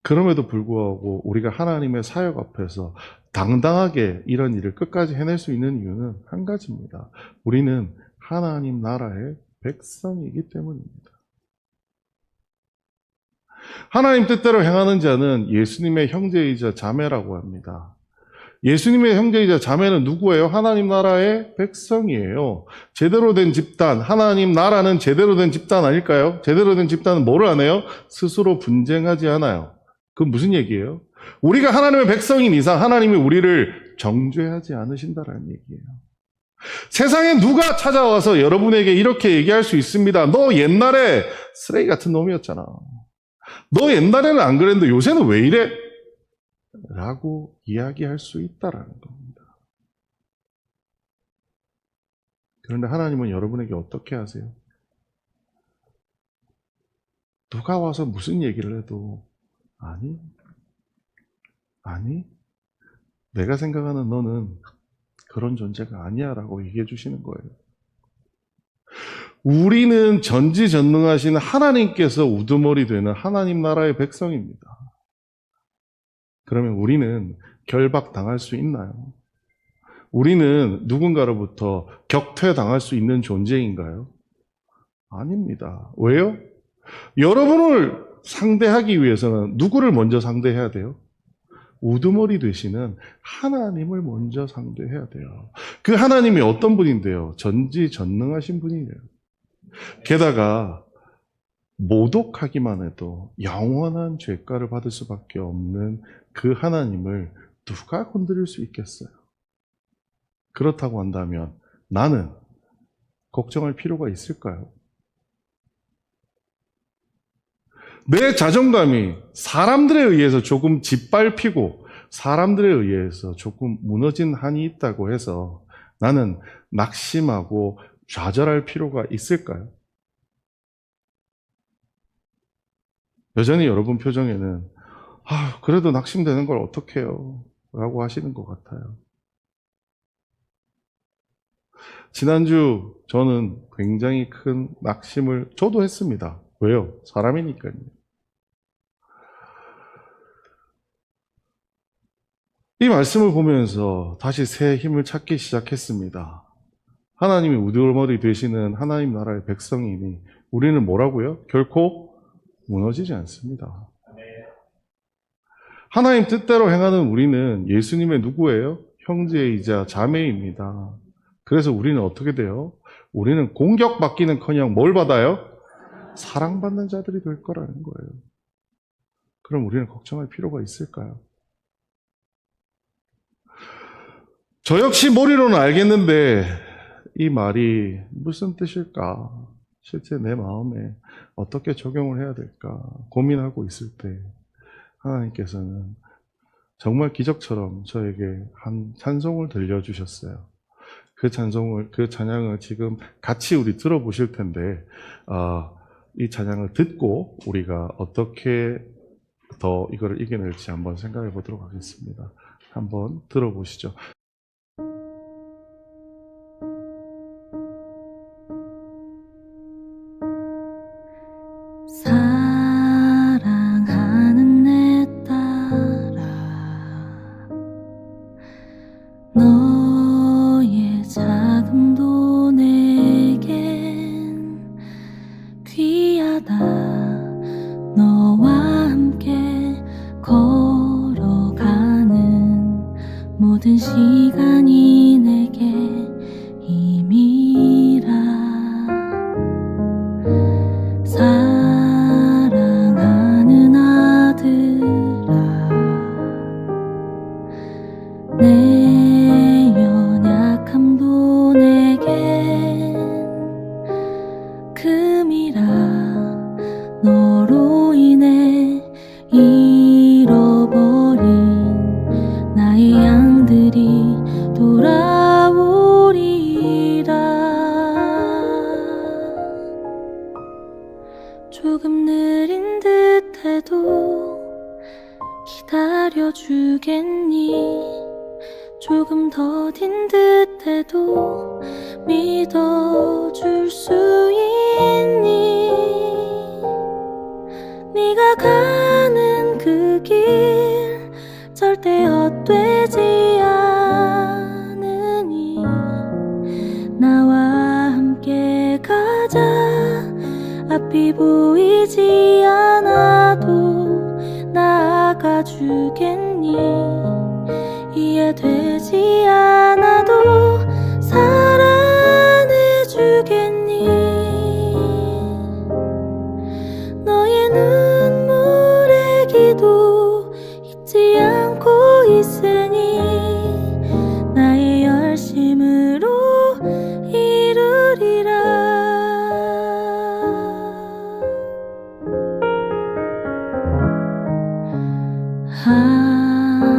그럼에도 불구하고 우리가 하나님의 사역 앞에서 당당하게 이런 일을 끝까지 해낼 수 있는 이유는 한 가지입니다. 우리는 하나님 나라의 백성이기 때문입니다. 하나님 뜻대로 행하는 자는 예수님의 형제이자 자매라고 합니다. 예수님의 형제이자 자매는 누구예요? 하나님 나라의 백성이에요. 제대로 된 집단, 하나님 나라는 제대로 된 집단 아닐까요? 제대로 된 집단은 뭐를 안 해요? 스스로 분쟁하지 않아요. 그건 무슨 얘기예요? 우리가 하나님의 백성인 이상 하나님이 우리를 정죄하지 않으신다라는 얘기예요. 세상에 누가 찾아와서 여러분에게 이렇게 얘기할 수 있습니다. 너 옛날에 쓰레기 같은 놈이었잖아. 너 옛날에는 안 그랬는데 요새는 왜 이래? 라고 이야기할 수 있다라는 겁니다. 그런데 하나님은 여러분에게 어떻게 하세요? 누가 와서 무슨 얘기를 해도 아니, 내가 생각하는 너는 그런 존재가 아니야 라고 얘기해 주시는 거예요. 우리는 전지전능하신 하나님께서 우두머리 되는 하나님 나라의 백성입니다. 그러면 우리는 결박당할 수 있나요? 우리는 누군가로부터 격퇴당할 수 있는 존재인가요? 아닙니다. 왜요? 여러분을 상대하기 위해서는 누구를 먼저 상대해야 돼요? 우두머리 되시는 하나님을 먼저 상대해야 돼요. 그 하나님이 어떤 분인데요? 전지전능하신 분이에요. 게다가 모독하기만 해도 영원한 죄가를 받을 수밖에 없는 그 하나님을 누가 건드릴 수 있겠어요? 그렇다고 한다면 나는 걱정할 필요가 있을까요? 내 자존감이 사람들에 의해서 조금 짓밟히고 사람들에 의해서 조금 무너진 한이 있다고 해서 나는 낙심하고 좌절할 필요가 있을까요? 여전히 여러분 표정에는 그래도 낙심되는 걸 어떡해요? 라고 하시는 것 같아요. 지난주 저는 굉장히 큰 낙심을 저도 했습니다. 왜요? 사람이니까요. 이 말씀을 보면서 다시 새 힘을 찾기 시작했습니다. 하나님이 우두머리 되시는 하나님 나라의 백성이니 우리는 뭐라고요? 결코 무너지지 않습니다. 하나님 뜻대로 행하는 우리는 예수님의 누구예요? 형제이자 자매입니다. 그래서 우리는 어떻게 돼요? 우리는 공격받기는커녕 뭘 받아요? 사랑받는 자들이 될 거라는 거예요. 그럼 우리는 걱정할 필요가 있을까요? 저 역시 머리로는 알겠는데 이 말이 무슨 뜻일까? 실제 내 마음에 어떻게 적용을 해야 될까 고민하고 있을 때 하나님께서는 정말 기적처럼 저에게 한 찬송을 들려주셨어요. 그 찬양을 지금 같이 우리 들어보실 텐데, 이 찬양을 듣고 우리가 어떻게 더 이거를 이겨낼지 한번 생각해 보도록 하겠습니다. 한번 들어보시죠. 사랑하는 내 딸아, 너의 자금도 내겐 귀하다. 너와 함께 걸어가는 모든 시간이 내게 힘이라. 사랑하는 아들아, 내 연약함도 내겐 금이라. 너로 인해 잃어버린 나의 양들이 돌아오리라. 조금 느린 듯해도 기다려주겠니? 조금 더딘 듯해도 믿어줄 수 있니? 네가 가는 그 길 절대 헛되지 않으니 나와 함께 가자. 앞이 보이지 않아도 나아가 주겠니? 이해되지 않아도 사랑해 주겠니? 너의 눈물의 기도 잊지 않고 있으니 나의 열심으로 이루리라.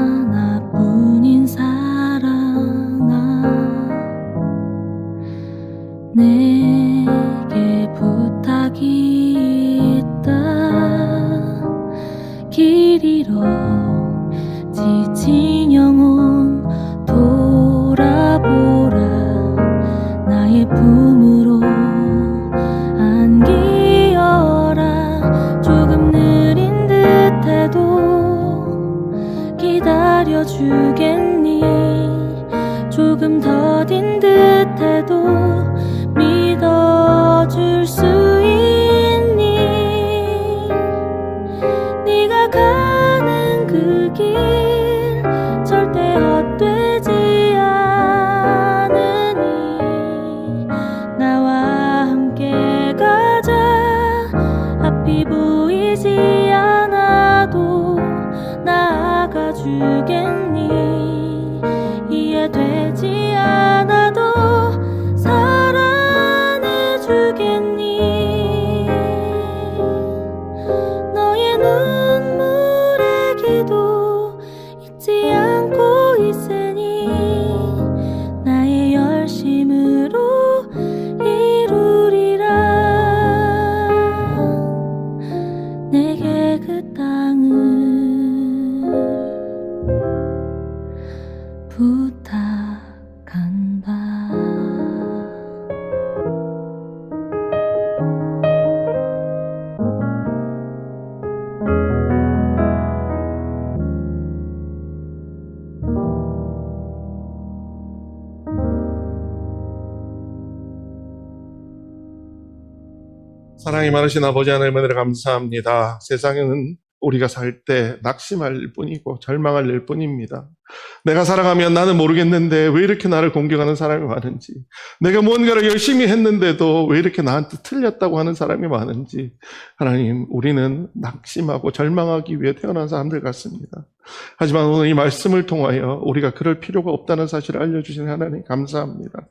하나뿐인 사랑아, 내게 부탁이 있다. 길 잃어 지친 영혼 돌아보라. 나의 품으로 안기어라. 조금 느린 듯해도 기다려주겠니? 조금 더딘 듯해도 믿어줄 수 있니? 네가 가는 그 길 보이지 않아도 나아가 주겠니? 이해되지 않아도 사랑해 주겠니? 너의 눈물의 기도 잊지 않고 있으니 나의 열심으로 이루리라. 내게 그 땅을 부탁한다. 사랑이 많으신 아버지 하나님 은혜를 감사합니다. 세상에는 우리가 살 때 낙심할 일뿐이고 절망할 일뿐입니다. 내가 살아가면 나는 모르겠는데 왜 이렇게 나를 공격하는 사람이 많은지, 내가 무언가를 열심히 했는데도 왜 이렇게 나한테 틀렸다고 하는 사람이 많은지, 하나님, 우리는 낙심하고 절망하기 위해 태어난 사람들 같습니다. 하지만 오늘 이 말씀을 통하여 우리가 그럴 필요가 없다는 사실을 알려주신 하나님 감사합니다.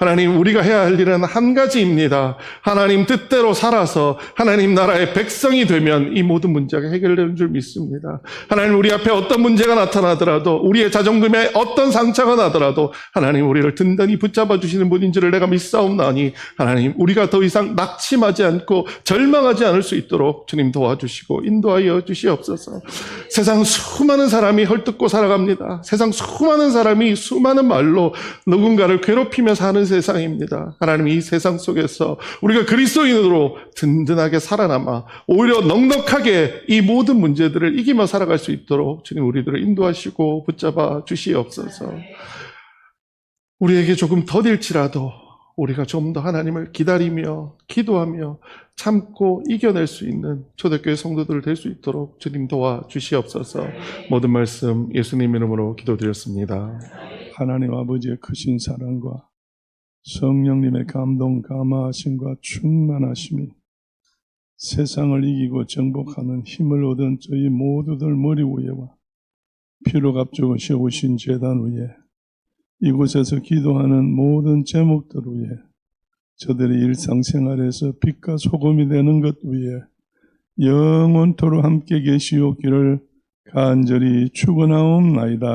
하나님, 우리가 해야 할 일은 한 가지입니다. 하나님 뜻대로 살아서 하나님 나라의 백성이 되면 이 모든 문제가 해결되는 줄 믿습니다. 하나님, 우리 앞에 어떤 문제가 나타나더라도, 우리의 자존감에 어떤 상처가 나더라도 하나님 우리를 든든히 붙잡아 주시는 분인 줄을 내가 믿사옵나니, 하나님, 우리가 더 이상 낙심하지 않고 절망하지 않을 수 있도록 주님 도와주시고 인도하여 주시옵소서. 세상 수많은 사람이 헐뜯고 살아갑니다. 세상 수많은 사람이 수많은 말로 누군가를 괴롭히며 사는 세상입니다. 하나님, 이 세상 속에서 우리가 그리스도인으로 든든하게 살아남아 오히려 넉넉하게 이 모든 문제들을 이기며 살아갈 수 있도록 주님 우리들을 인도하시고 붙잡아 주시옵소서. 우리에게 조금 더딜지라도 우리가 좀 더 하나님을 기다리며 기도하며 참고 이겨낼 수 있는 초대교회 성도들 될 수 있도록 주님 도와주시옵소서. 모든 말씀 예수님 이름으로 기도드렸습니다. 하나님 아버지의 크신 사랑과 성령님의 감동 감화하심과 충만하심이 세상을 이기고 정복하는 힘을 얻은 저희 모두들 머리 위에와 피로 값주고 세우신 제단 위에 이곳에서 기도하는 모든 제목들 위에 저들의 일상생활에서 빛과 소금이 되는 것 위에 영원토록 함께 계시옵기를 간절히 축원하옵나이다.